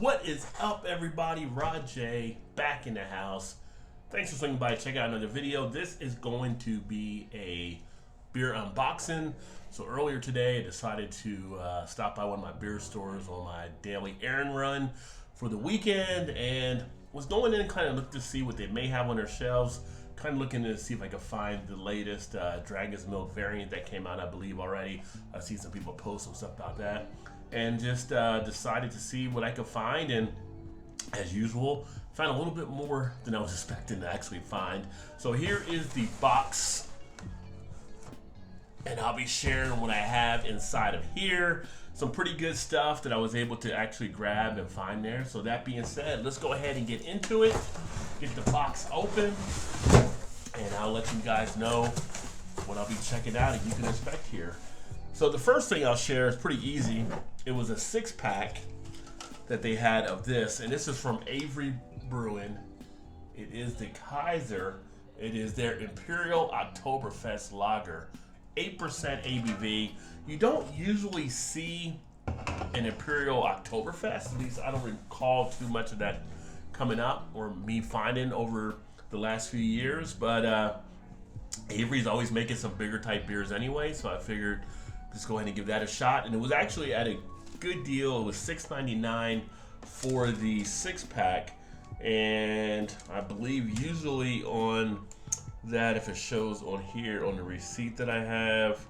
What is up, everybody? Rod J back in the house. Thanks for swinging by. Check out another video. This is going to be a beer unboxing. So earlier today, I decided to stop by one of my beer stores on my daily errand run for the weekend, and was going in and kind of look to see what they may have on their shelves. Kind of looking to see if I could find the latest Dragon's Milk variant that came out, I believe, already. I've seen some people post some stuff about that. And just decided to see what I could find, and as usual, found a little bit more than I was expecting to actually find. So here is the box, and I'll be sharing what I have inside of here. Some pretty good stuff that I was able to actually grab and find there. So that being said, let's go ahead and get into it. Get the box open, and I'll let you guys know what I'll be checking out and you can expect here. So the first thing I'll share is pretty easy. It was a 6-pack that they had of this, and this is from Avery Brewing. It is the Kaiser. It is their Imperial Oktoberfest Lager, 8% ABV. You don't usually see an Imperial Oktoberfest. At least I don't recall too much of that coming up or me finding over the last few years. But Avery's always making some bigger type beers anyway, so I figured just go ahead and give that a shot. And it was actually at a good deal. It was $6.99 for the 6-pack, and I believe usually on that, if it shows on here on the receipt that I have,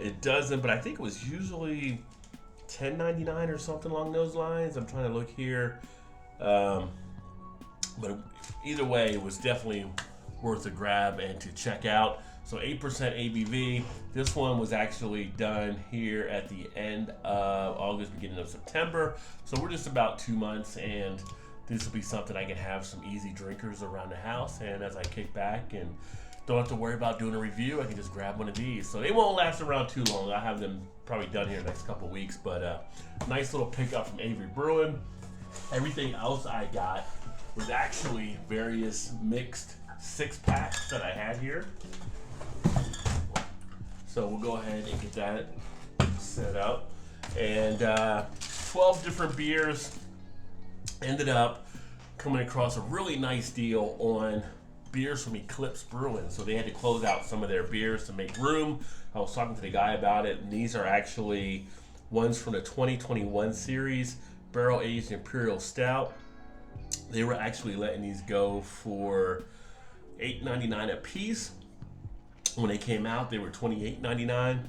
it doesn't, but I think it was usually $10.99 or something along those lines. I'm trying to look here, but either way, it was definitely worth a grab and to check out. So 8% ABV. This one was actually done here at the end of August, beginning of September. So we're just about 2 months, and this will be something I can have some easy drinkers around the house. And as I kick back and don't have to worry about doing a review, I can just grab one of these. So they won't last around too long. I'll have them probably done here in the next couple of weeks. But nice little pickup from Avery Brewing. Everything else I got was actually various mixed 6-packs that I had here. So we'll go ahead and get that set up. And 12 different beers. Ended up coming across a really nice deal on beers from Eclipse Brewing. So they had to close out some of their beers to make room. I was talking to the guy about it, and these are actually ones from the 2021 series, barrel-aged Imperial Stout. They were actually letting these go for $8.99 a piece. When they came out, they were $28.99.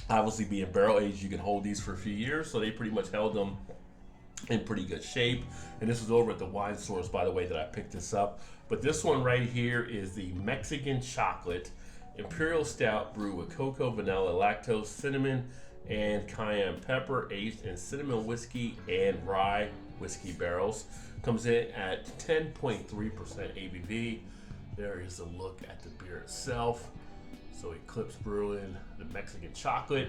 Obviously, being barrel aged, you can hold these for a few years, so they pretty much held them in pretty good shape. And this was over at the wine stores, by the way, that I picked this up. But this one right here is the Mexican Chocolate Imperial Stout brewed with cocoa, vanilla, lactose, cinnamon, and cayenne pepper, aged in cinnamon whiskey and rye whiskey barrels. Comes in at 10.3% ABV. There is a look at the beer itself. So Eclipse Brewing, the Mexican Chocolate,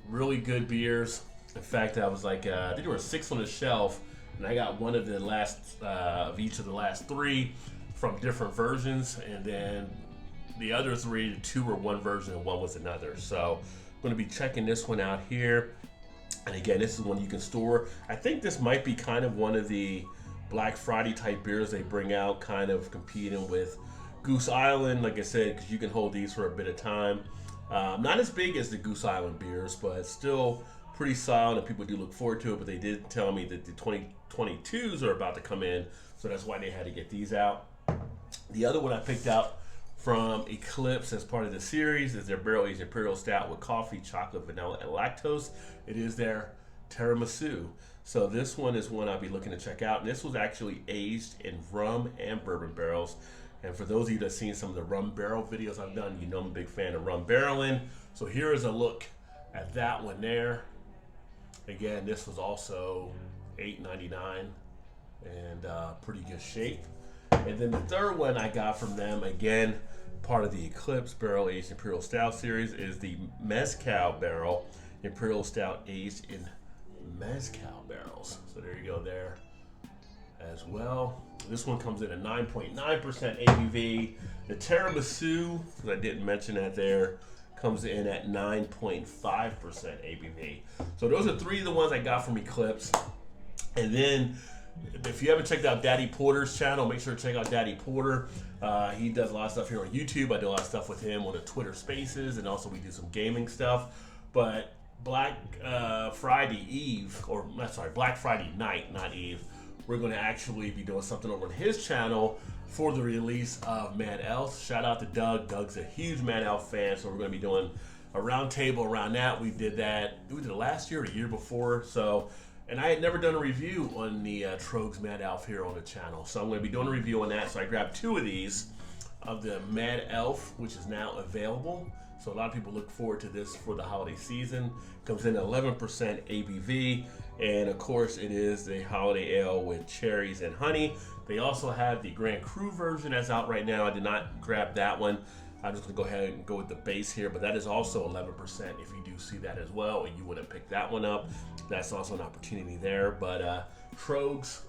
really good beers. In fact, I was like, I think there were 6 on the shelf, and I got one of the last of each of the last 3 from different versions, and then the other 3, 2 were one version and 1 was another. So I'm going to be checking this one out here. And again, this is one you can store. I think this might be kind of one of the Black Friday type beers they bring out, kind of competing with Goose Island, like I said, because you can hold these for a bit of time. Not as big as the Goose Island beers, but still pretty solid, and people do look forward to it. But they did tell me that the 2022s are about to come in, so that's why they had to get these out. The other one I picked out from Eclipse as part of the series is their barrel-aged Imperial Stout with coffee, chocolate, vanilla, and lactose. It is their tiramisu. So this one is one I'll be looking to check out. And this was actually aged in rum and bourbon barrels. And for those of you that have seen some of the rum barrel videos I've done, you know I'm a big fan of rum barreling. So here is a look at that one there. Again, this was also $8.99 and pretty good shape. And then the third one I got from them, again, part of the Eclipse Barrel Aged Imperial Stout series, is the Mezcal Barrel Imperial Stout aged in Mezcal barrels. So there you go there as well. This one comes in at 9.9% ABV. The tiramisu, because I didn't mention that there, comes in at 9.5% ABV. So those are three of the ones I got from Eclipse. And then if you haven't checked out Daddy Porter's channel, make sure to check out Daddy Porter. He does a lot of stuff here on YouTube. I do a lot of stuff with him on the Twitter Spaces, and also we do some gaming stuff. But Black Friday night, not Eve, we're going to actually be doing something over on his channel for the release of Mad Elf. Shout out to Doug. Doug's a huge Mad Elf fan, so we're going to be doing a round table around that. We did it last year or the year before. So, and I had never done a review on the Trogs Mad Elf here on the channel. So I'm going to be doing a review on that. So I grabbed two of these of the Mad Elf, which is now available. So a lot of people look forward to this for the holiday season. Comes in 11% ABV, and of course it is the holiday ale with cherries and honey. They also have the Grand Cru version that's out right now. I did not grab that one. I'm just gonna go ahead and go with the base here, but that is also 11% if you do see that as well, and you wanna pick that one up. That's also an opportunity there. But Trogs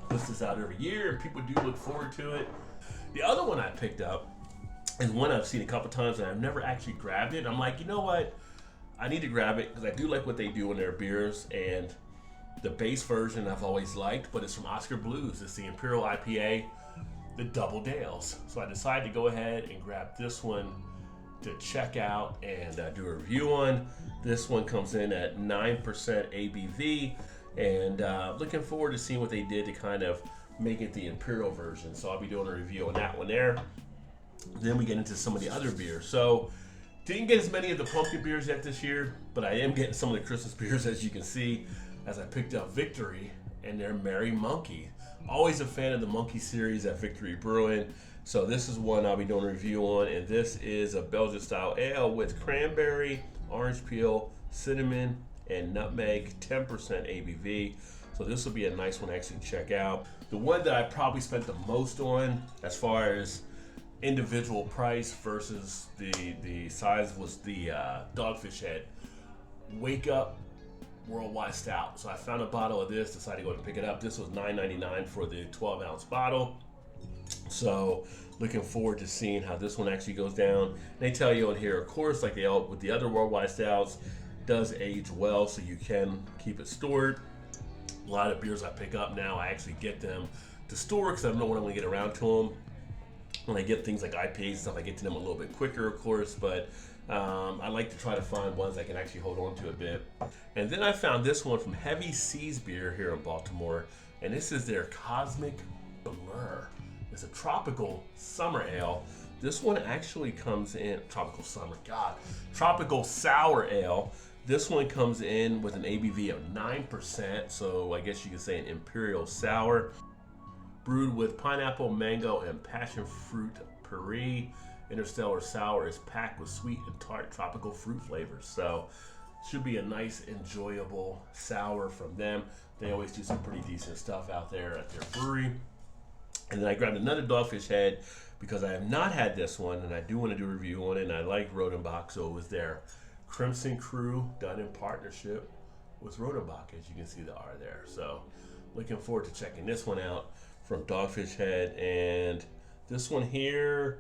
puts this out every year, and people do look forward to it. The other one I picked up is one I've seen a couple times and I've never actually grabbed it. I'm like, you know what? I need to grab it because I do like what they do in their beers, and the base version I've always liked, but it's from Oscar Blues. It's the Imperial IPA, the Double Dales. So I decided to go ahead and grab this one to check out and do a review on. This one comes in at 9% ABV, and looking forward to seeing what they did to kind of make it the Imperial version. So I'll be doing a review on that one there. Then we get into some of the other beers. So didn't get as many of the pumpkin beers yet this year, but I am getting some of the Christmas beers, as you can see, as I picked up Victory and their Merry Monkey. Always a fan of the Monkey series at Victory Brewing. So this is one I'll be doing a review on, and this is a Belgian style ale with cranberry, orange peel, cinnamon, and nutmeg, 10% ABV. So this will be a nice one to actually check out. The one that I probably spent the most on as far as individual price versus the size was the Dogfish Head Wake Up Worldwide Stout. So I found a bottle of this, decided to go and pick it up. This was $9.99 for the 12-ounce bottle. So looking forward to seeing how this one actually goes down. And they tell you on here, of course, like they all with the other Worldwide Stouts, does age well, so you can keep it stored. A lot of beers I pick up now, I actually get them to store because I don't know when I'm going to get around to them. When I get things like IPAs and stuff, I get to them a little bit quicker, of course, but I like to try to find ones I can actually hold on to a bit. And then I found this one from Heavy Seas Beer here in Baltimore, and this is their Cosmic Blur. It's a tropical summer ale. This one actually comes in, tropical sour ale. This one comes in with an ABV of 9%, so I guess you could say an Imperial sour. Brewed with pineapple, mango, and passion fruit puree. Interstellar Sour is packed with sweet and tart tropical fruit flavors. So should be a nice, enjoyable sour from them. They always do some pretty decent stuff out there at their brewery. And then I grabbed another Dogfish Head because I have not had this one, and I do want to do a review on it, and I like Rodenbach, so it was their Crimson Crew done in partnership with Rodenbach, as you can see the R there. So looking forward to checking this one out from Dogfish Head, and this one here,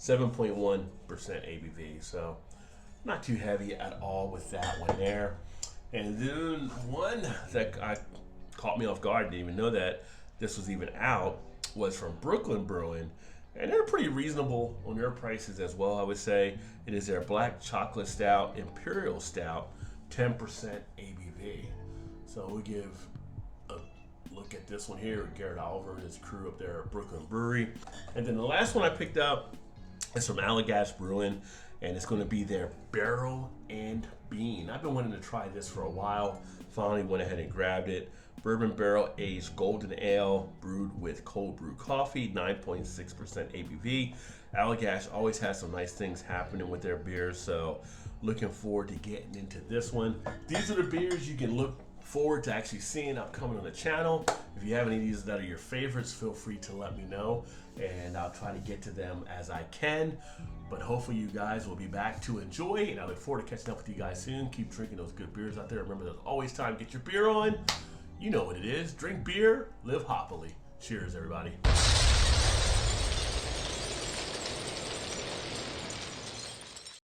7.1% ABV, so not too heavy at all with that one there. And then one that caught me off guard, didn't even know that this was even out, was from Brooklyn Brewing, and they're pretty reasonable on their prices as well, I would say. It is their Black Chocolate Stout Imperial Stout, 10% ABV. So we give look at this one here with Garrett Oliver and his crew up there at Brooklyn Brewery. And then the last one I picked up is from Allagash Brewing, and it's going to be their Barrel and Bean. I've been wanting to try this for a while. Finally went ahead and grabbed it. Bourbon barrel aged golden ale brewed with cold brew coffee, 9.6% ABV. Allagash always has some nice things happening with their beers, so looking forward to getting into this one. These are the beers you can look forward to actually seeing upcoming on the channel. If you have any of these that are your favorites, feel free to let me know, and I'll try to get to them as I can. But hopefully you guys will be back to enjoy, and I look forward to catching up with you guys soon. Keep drinking those good beers out there. Remember, there's always time to get your beer on. You know what it is. Drink beer, live hoppily. Cheers, everybody.